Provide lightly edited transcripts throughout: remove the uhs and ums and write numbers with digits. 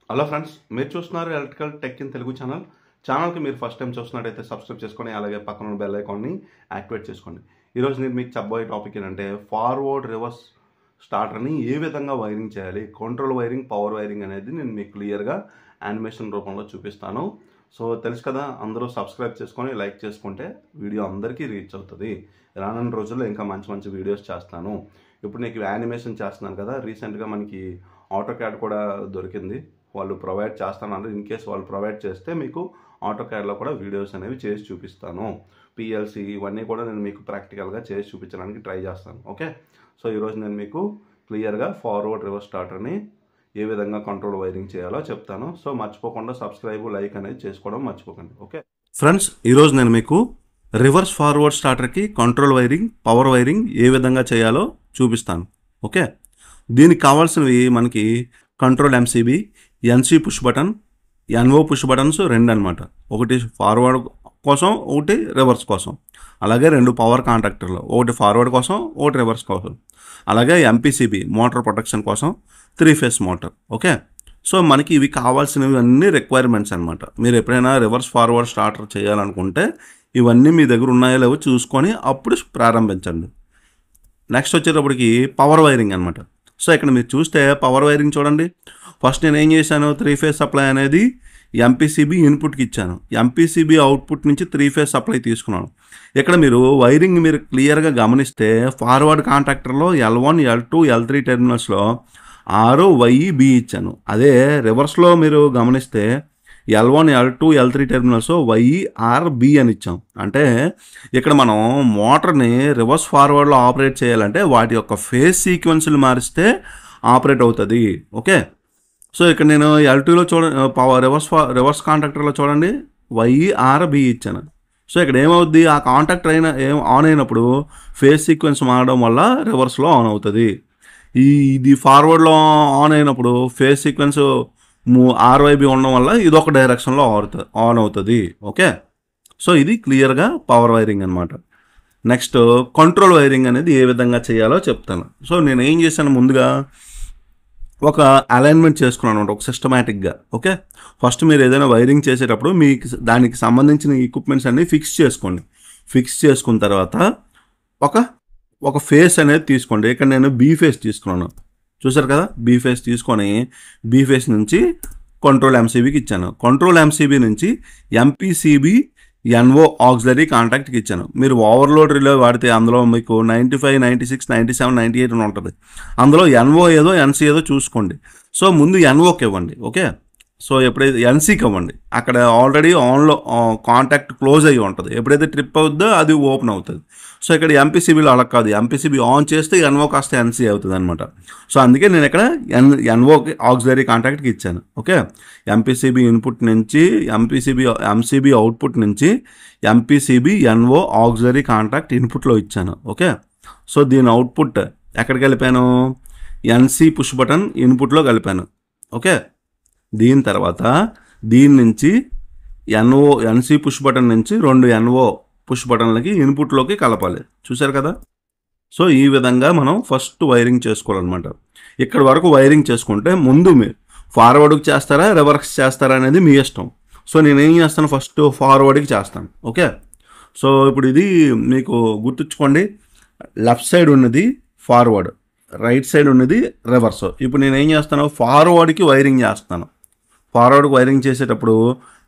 Hello friends, మీరు చూస్తున్నారు electrical tech in Telugu ఛానల్కి మీరు ఫస్ట్ టైం చూస్తున్నట్టయితే సబ్స్క్రైబ్ చేసుకొని అలాగే పక్కన ఉన్న బెల్ ఐకాన్ని యాక్టివేట్ చేసుకోండి. ఈరోజు నేను మీకు చెప్పబోయే టాపిక్ ఏంటంటే ఫార్వర్డ్ రివర్స్ స్టార్టర్ని ఏ విధంగా వైరింగ్ చేయాలి, కంట్రోల్ వైరింగ్, పవర్ వైరింగ్ అనేది నేను మీకు క్లియర్గా యానిమేషన్ రూపంలో చూపిస్తాను. సో తెలుసు కదా, అందరూ సబ్స్క్రైబ్ చేసుకొని లైక్ చేసుకుంటే వీడియో అందరికీ రీచ్ అవుతుంది. రానున్న రోజుల్లో ఇంకా మంచి మంచి వీడియోస్ చేస్తాను. ఇప్పుడు నీకు యానిమేషన్ చేస్తున్నాను కదా, రీసెంట్గా మనకి ఆటోక్యాడ్ కూడా దొరికింది, వాళ్ళు ప్రొవైడ్ చేస్తాను. ఇన్ కేస్ వాళ్ళు ప్రొవైడ్ చేస్తే మీకు ఆటోక్యాడ్లో కూడా వీడియోస్ అనేవి చేసి చూపిస్తాను. పిఎల్సి ఇవన్నీ కూడా నేను మీకు ప్రాక్టికల్గా చేసి చూపించడానికి ట్రై చేస్తాను. ఓకే, సో ఈరోజు నేను మీకు క్లియర్గా ఫార్వర్డ్ రివర్స్ స్టార్టర్ని ఏ విధంగా కంట్రోల్ వైరింగ్ చేయాలో చెప్తాను. సో మర్చిపోకుండా సబ్స్క్రైబ్, లైక్ అనేది చేసుకోవడం మర్చిపోకండి. ఓకే ఫ్రెండ్స్, ఈరోజు నేను మీకు రివర్స్ ఫార్వర్డ్ స్టార్టర్కి కంట్రోల్ వైరింగ్, పవర్ వైరింగ్ ఏ విధంగా చేయాలో చూపిస్తాను. ఓకే, దీనికి కావాల్సినవి మనకి control MCB, NC push button, NO push buttons రెండు అనమాట. ఒకటి ఫార్వర్డ్ కోసం, ఒకటి రివర్స్ కోసం. అలాగే రెండు పవర్ కాంటాక్టర్లు, ఒకటి ఫార్వర్డ్ కోసం, ఒకటి రివర్స్ కోసం. అలాగే ఎంపీసీబీ మోటార్ ప్రొటెక్షన్ కోసం 3 ఫేస్ మోటార్. ఓకే, సో మనకి ఇవి కావాల్సినవి అన్ని రిక్వైర్మెంట్స్ అనమాట. మీరు ఎప్పుడైనా రివర్స్ ఫార్వర్డ్ స్టార్టర్ చేయాలనుకుంటే ఇవన్నీ మీ దగ్గర ఉన్నాయో లేవో చూసుకొని అప్పుడు ప్రారంభించండి. నెక్స్ట్ వచ్చేటప్పటికి పవర్ వైరింగ్ అనమాట. సో ఇక్కడ మీరు చూస్తే పవర్ వైరింగ్ చూడండి. ఫస్ట్ నేను ఏం చేశాను, 3 ఫేస్ సప్లై అనేది ఎంపీసీబీ ఇన్పుట్కి ఇచ్చాను. ఎంపీసీబీ అవుట్పుట్ నుంచి 3 ఫేస్ సప్లై తీసుకున్నాను. ఇక్కడ మీరు వైరింగ్ మీరు క్లియర్గా గమనిస్తే forward కాంటాక్టర్లో L1, L2, L3 టెర్మినల్స్లో RYB ఇచ్చాను. అదే రివర్స్లో మీరు గమనిస్తే L1, L2, L3 terminals YRB అని ఇచ్చాం. అంటే ఇక్కడ మనం మోటార్ని రివర్స్ ఫార్వర్డ్లో ఆపరేట్ చేయాలంటే వాటి యొక్క ఫేస్ సీక్వెన్స్లు మారిస్తే ఆపరేట్ అవుతుంది. ఓకే, సో ఇక్కడ నేను L2లో రివర్స్ కాంటాక్టర్లో చూడండి YRB ఇచ్చాను. సో ఇక్కడ ఏమవుద్ది, ఆ కాంటాక్టర్ ఆన్ అయినప్పుడు ఫేస్ సీక్వెన్స్ మారడం వల్ల రివర్స్లో ఆన్ అవుతుంది. ఇది ఫార్వర్డ్లో ఆన్ అయినప్పుడు ఫేస్ సీక్వెన్స్ RYB ఉండడం వల్ల ఇది ఒక డైరెక్షన్లో ఆన్ అవుతుంది. ఓకే, సో ఇది క్లియర్గా పవర్ వైరింగ్ అనమాట. నెక్స్ట్ కంట్రోల్ వైరింగ్ అనేది ఏ విధంగా చేయాలో చెప్తాను. సో నేను ఏం చేశాను, ముందుగా ఒక అలైన్మెంట్ చేసుకున్నాను అనమాట, ఒక సిస్టమేటిక్గా. ఓకే, ఫస్ట్ మీరు ఏదైనా వైరింగ్ చేసేటప్పుడు మీకు దానికి సంబంధించిన ఎక్విప్మెంట్స్ అన్నీ ఫిక్స్ చేసుకోండి. ఫిక్స్ చేసుకున్న తర్వాత ఒక ఫేస్ అనేది తీసుకోండి. ఇక్కడ నేను బీ ఫేస్ తీసుకున్నాను, చూసారు కదా. బీ ఫేస్ తీసుకొని బీ ఫేస్ నుంచి కంట్రోల్ ఎంసీబీకి ఇచ్చాను. కంట్రోల్ ఎంసీబీ నుంచి ఎంపీసీబీ ఎన్ఓ ఆక్సిలరీ కాంటాక్ట్కి ఇచ్చాను. మీరు ఓవర్లోడ్ రిలే వాడితే అందులో మీకు 95, 96, 97, 98 అని ఉంటుంది. అందులో ఎన్ఓ ఏదో ఎన్సీ ఏదో చూసుకోండి. సో ముందు ఎన్ఓకి ఇవ్వండి. ఓకే, సో ఎప్పుడైతే ఎన్సీకి ఇవ్వండి, అక్కడ ఆల్రెడీ ఆన్లో కాంటాక్ట్ క్లోజ్ అయ్యి ఉంటుంది. ఎప్పుడైతే ట్రిప్ అవుద్దో అది ఓపెన్ అవుతుంది. సో ఇక్కడ ఎంపీసీబీలో అలా కాదు, ఎంపీసీబీ ఆన్ చేస్తే ఎన్ఓ కాస్త ఎన్సీ అవుతుంది అనమాట. సో అందుకే నేను ఇక్కడ ఎన్ఓకి ఆక్సిలరీ కాంటాక్ట్కి ఇచ్చాను. ఓకే, ఎంపీసీబీ ఇన్పుట్ నుంచి ఎంసీబీ అవుట్పుట్ నుంచి ఎంపీసీబీ ఎన్ఓ ఆక్సిలరీ కాంటాక్ట్ ఇన్పుట్లో ఇచ్చాను. ఓకే, సో దీని అవుట్పుట్ ఎక్కడికి కలిపాను, ఎన్సీ పుష్ బటన్ ఇన్పుట్లో కలిపాను. ఓకే, దీని తర్వాత దీని నుంచి ఎన్సీ పుష్ బటన్ నుంచి 2 ఎన్ఓ పుష్ బటన్లకి ఇన్పుట్లోకి కలపాలి. చూసారు కదా. సో ఈ విధంగా మనం ఫస్ట్ వైరింగ్ చేసుకోవాలన్నమాట. ఇక్కడ వరకు వైరింగ్ చేసుకుంటే ముందు మీరు ఫార్వర్డ్కి చేస్తారా, రివర్స్ చేస్తారా అనేది మీ ఇష్టం. సో నేను ఏం చేస్తాను, ఫస్ట్ ఫార్వర్డ్కి చేస్తాను. ఓకే, సో ఇప్పుడు ఇది మీకు గుర్తుంచుకోండి, లెఫ్ట్ సైడ్ ఉన్నది ఫార్వర్డ్, రైట్ సైడ్ ఉన్నది రివర్స్. ఇప్పుడు నేను ఏం చేస్తాను, ఫార్వర్డ్కి వైరింగ్ చేస్తాను. ఫార్వర్డ్కి వైరింగ్ చేసేటప్పుడు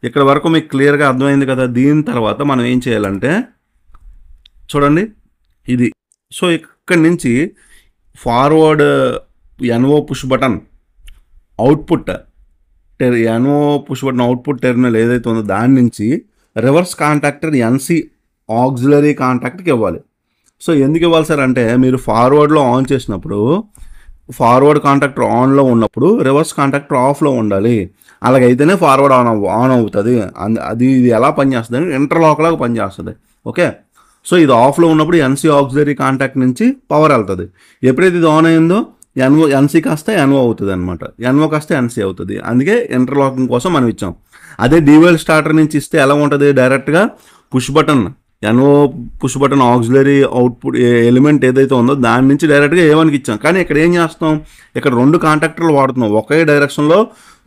ఇక్కడ వరకు మీకు క్లియర్గా అర్థమైంది కదా. దీని తర్వాత మనం ఏం చేయాలంటే చూడండి ఇది. సో ఇక్కడి నుంచి forward NO push button output NO push button output terminal ఏదైతే ఉందో దాని నుంచి రివర్స్ కాంటాక్టర్ ఎన్సీ ఆక్సిలరీ కాంటాక్ట్కి ఇవ్వాలి. సో ఎందుకు ఇవ్వాలి సార్ అంటే, మీరు ఫార్వర్డ్లో ఆన్ చేసినప్పుడు ఫార్వర్డ్ కాంటాక్టర్ ఆన్లో ఉన్నప్పుడు రివర్స్ కాంటాక్టర్ ఆఫ్లో ఉండాలి. అలాగైతేనే ఫార్వర్డ్ ఆన్ అవుతుంది. ఇది ఎలా పనిచేస్తుంది అంటే ఇంటర్లాక్ లాగా పనిచేస్తుంది. ఓకే, సో ఇది ఆఫ్లో ఉన్నప్పుడు ఎన్సీ ఆక్సిలరీ కాంటాక్ట్ నుంచి పవర్ వెళ్తుంది. ఎప్పుడైతే ఇది ఆన్ అయిందో ఎన్సీ కాస్త ఎన్ఓ అవుతుంది అనమాట, ఎన్ఓ కాస్త ఎన్సీ అవుతుంది. అందుకే ఇంటర్లాకింగ్ కోసం మనం ఇచ్చాం. అదే డీవెల్ స్టార్టర్ నుంచి ఇస్తే ఎలా ఉంటుంది, డైరెక్ట్గా push button NO push button auxiliary output element ఏదైతే ఉందో దాని నుంచి డైరెక్ట్గా A1కి ఇచ్చాం. కానీ ఇక్కడ ఏం చేస్తాం, ఇక్కడ 2 కాంటాక్టర్లు వాడుతున్నాం. ఒకే డైరెక్షన్లో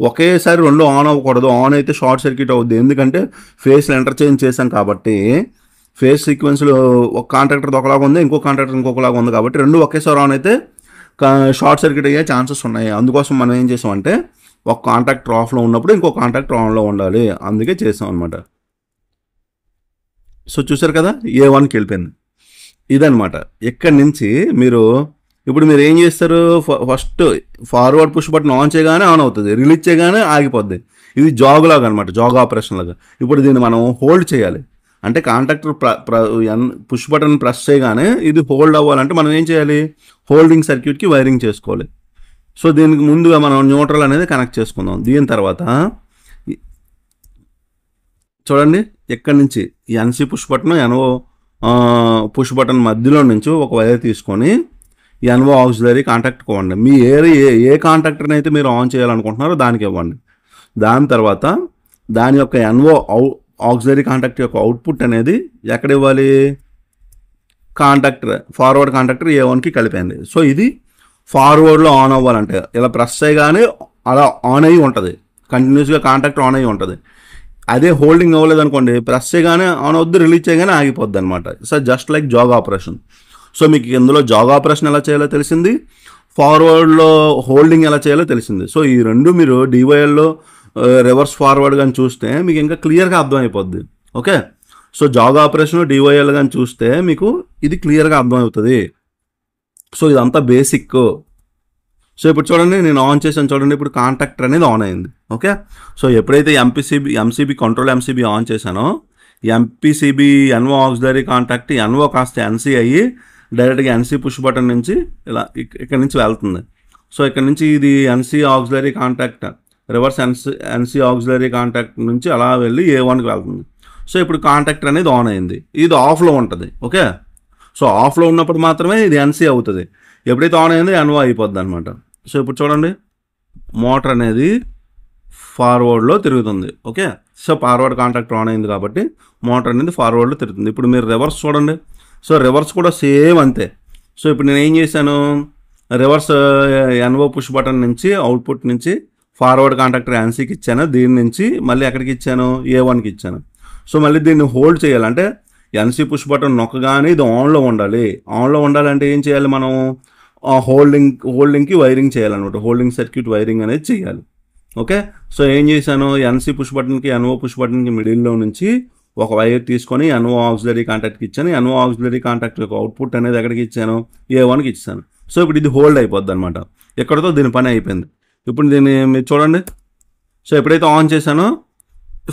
ఒకేసారి 2 ఆన్ అవ్వకూడదు. ఆన్ అయితే షార్ట్ సర్క్యూట్ అవుద్ది, ఎందుకంటే ఫేస్లు ఇంటర్చేంజ్ చేశాం కాబట్టి. ఫేస్ సీక్వెన్స్లో ఒక కాంటాక్టర్ ఒకలాగా ఉంది, ఇంకో కాంటాక్టర్ ఇంకొకలాగా ఉంది కాబట్టి 2 ఒకేసారి ఆన్ అయితే షార్ట్ సర్క్యూట్ అయ్యే ఛాన్సెస్ ఉన్నాయి. అందుకోసం మనం ఏం చేసామంటే ఒక కాంటాక్టర్ ఆఫ్లో ఉన్నప్పుడు ఇంకో కాంటాక్టర్ ఆన్లో ఉండాలి, అందుకే చేసాం అనమాట. సో చూసారు కదా, A1కి వెళ్ళిపోయింది. ఇదనమాట. ఇక్కడి నుంచి ఇప్పుడు మీరు ఏం చేస్తారు, first forward push button on చేయగానే ఆన్ అవుతుంది, రిలీజ్ చేయగానే ఆగిపోద్ది. ఇది జాగ్ లాగా అనమాట, జాగ్ ఆపరేషన్ లాగా. ఇప్పుడు దీన్ని మనం హోల్డ్ చేయాలి. అంటే కాంటాక్టర్ పుష్ బటన్ ప్రెస్ చేయగానే ఇది హోల్డ్ అవ్వాలంటే మనం ఏం చేయాలి, హోల్డింగ్ సర్క్యూట్కి వైరింగ్ చేసుకోవాలి. సో దీనికి ముందుగా మనం న్యూట్రల్ అనేది కనెక్ట్ చేసుకుందాం. దీని తర్వాత చూడండి, ఎక్కడి నుంచి NC push button NO push button మధ్యలో నుంచి ఒక వైర్ తీసుకొని ఎన్ఓ ఆక్సిలరీ కాంటాక్ట్ ఇవ్వండి. మీ ఏ కాంటాక్టర్ని అయితే మీరు ఆన్ చేయాలనుకుంటున్నారో దానికి ఇవ్వండి. దాని తర్వాత దాని యొక్క ఎన్ఓ ఆక్సిలరీ కాంటాక్ట్ యొక్క అవుట్పుట్ అనేది ఎక్కడ ఇవ్వాలి, ఫార్వర్డ్ కాంటాక్టర్ A1కి కలిపింది. సో ఇది ఫార్వర్డ్లో ఆన్ అవ్వాలంటే ఇలా ప్రెస్ చేయగానే అలా ఆన్ అయ్యి ఉంటుంది, కంటిన్యూస్గా కాంటాక్టర్ ఆన్ అయ్యి ఉంటుంది. అదే హోల్డింగ్ అవ్వలేదు అనుకోండి, ప్రెస్ చేయగానే ఆన్ అవుద్ది, రిలీజ్ చేయగానే ఆగిపోద్ది అనమాట. So just like jog operation. So మీకు ఇందులో జాగ్ ఆపరేషన్ ఎలా చేయాలో తెలిసింది, ఫార్వర్డ్లో హోల్డింగ్ ఎలా చేయాలో తెలిసింది. సో ఈ రెండు మీరు DYLలో రివర్స్ ఫార్వర్డ్ కానీ చూస్తే మీకు ఇంకా క్లియర్గా అర్థమైపోద్ది. Okay, so jog operation DYL కానీ చూస్తే మీకు ఇది క్లియర్గా అర్థమవుతుంది. సో ఇదంతా బేసిక్. సో ఇప్పుడు చూడండి, నేను ఆన్ చేశాను చూడండి, ఇప్పుడు కాంటాక్టర్ అనేది ఆన్ అయింది. ఓకే, సో ఎప్పుడైతే ఎంసీబీ కంట్రోల్ ఎంసీబీ ఆన్ చేశానో MPCB NO auxiliary contact NO కాస్త ఎన్సీ అయ్యి డైరెక్ట్గా ఎన్సీ పుష్ బటన్ నుంచి ఇలా ఇక్కడ నుంచి వెళ్తుంది. సో ఇక్కడ నుంచి ఇది NC auxiliary contact reverse NC auxiliary contact నుంచి అలా వెళ్ళి A1కి వెళ్తుంది. సో ఇప్పుడు కాంటాక్టర్ అనేది ఆన్ అయింది, ఇది ఆఫ్లో ఉంటుంది. ఓకే, సో ఆఫ్లో ఉన్నప్పుడు మాత్రమే ఇది ఎన్సీ అవుతుంది, ఎప్పుడైతే ఆన్ అయిందో ఎన్ఓ అయిపోద్ది అనమాట. సో ఇప్పుడు చూడండి, మోటార్ అనేది ఫార్వర్డ్లో తిరుగుతుంది. Okay, so forward contactor on అయింది కాబట్టి మోటార్ అనేది ఫార్వర్డ్లో తిరుగుతుంది. ఇప్పుడు మీరు రివర్స్ చూడండి, సో రివర్స్ కూడా సేమ్ అంతే. సో ఇప్పుడు నేను ఏం చేశాను, రివర్స్ ఎన్ఓ పుష్ బటన్ నుంచి అవుట్పుట్ నుంచి ఫార్వర్డ్ కాంటాక్టర్ ఎన్సీకి ఇచ్చాను, దీని నుంచి మళ్ళీ ఎక్కడికి ఇచ్చాను, A1కి ఇచ్చాను. సో మళ్ళీ దీన్ని హోల్డ్ చేయాలంటే ఎన్సీ పుష్ బటన్ నొక్కగానే ఇది ఆన్లో ఉండాలి. ఆన్లో ఉండాలంటే ఏం చేయాలి, మనం హోల్డింగ్కి వైరింగ్ చేయాలన్నమాట, హోల్డింగ్ సర్క్యూట్ వైరింగ్ అనేది చేయాలి. ఓకే, సో ఏం చేశాను, ఎన్సీ పుష్ బటన్కి ఎన్ఓ పుష్ బటన్కి మిడిల్లో నుంచి ఒక వైర్ తీసుకొని ఎన్ఓ ఆక్సిలరీ కాంటాక్ట్కి ఇచ్చాను. ఎన్ఓ ఆక్సిలరీ కాంటాక్ట్ యొక్క అవుట్పుట్ అనేది ఎక్కడికి ఇచ్చాను, A1కి ఇచ్చాను. సో ఇప్పుడు ఇది హోల్డ్ అయిపోద్ది అనమాట, ఎక్కడితో దీని పని అయిపోయింది. ఇప్పుడు దీన్ని మీరు చూడండి, సో ఎప్పుడైతే ఆన్ చేశానో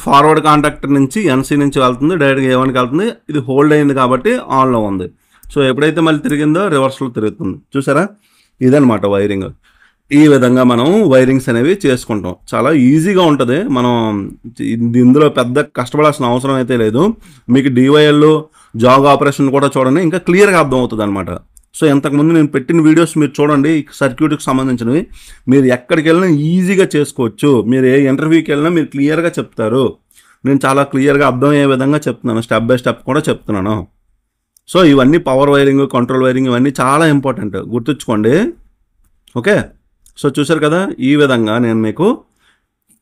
ఫార్వర్డ్ కాంటాక్టర్ నుంచి ఎన్సీ నుంచి వెళ్తుంది, డైరెక్ట్గా A1కి వెళ్తుంది. ఇది హోల్డ్ అయింది కాబట్టి ఆన్లో ఉంది. సో ఎప్పుడైతే మళ్ళీ తిరిగిందో రివర్స్లో తిరుగుతుంది. చూసారా, ఇదనమాట వైరింగ్. ఈ విధంగా మనం వైరింగ్స్ అనేవి చేసుకుంటాం, చాలా ఈజీగా ఉంటుంది. మనం ఇందులో పెద్ద కష్టపడాల్సిన అవసరం అయితే లేదు. మీకు DYL జాగ్ ఆపరేషన్ కూడా చూడండి, ఇంకా క్లియర్గా అర్థమవుతుంది అనమాట. సో ఇంతకుముందు నేను పెట్టిన వీడియోస్ మీరు చూడండి, సర్క్యూట్కి సంబంధించినవి. మీరు ఎక్కడికి వెళ్ళినా ఈజీగా చేసుకోవచ్చు. మీరు ఏ ఇంటర్వ్యూకి వెళ్ళినా మీరు క్లియర్గా చెప్తారు. నేను చాలా క్లియర్గా అర్థమయ్యే విధంగా చెప్తున్నాను, స్టెప్ బై స్టెప్ కూడా చెప్తున్నాను. సో ఇవన్నీ పవర్ వైరింగ్, కంట్రోల్ వైరింగ్ ఇవన్నీ చాలా ఇంపార్టెంట్, గుర్తుంచుకోండి. ఓకే, సో చూసారు కదా, ఈ విధంగా నేను మీకు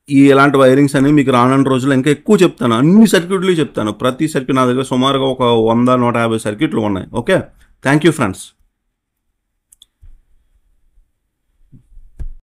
ఇలాంటి వైరింగ్స్ అనేవి మీకు రానున్న రోజుల్లో ఇంకా ఎక్కువ చెప్తాను. అన్ని సర్క్యూట్లు చెప్తాను. ప్రతి సర్క్యూట్ నా దగ్గర సుమారుగా ఒక 100-150 సర్క్యూట్లు ఉన్నాయి. Okay, thank you friends.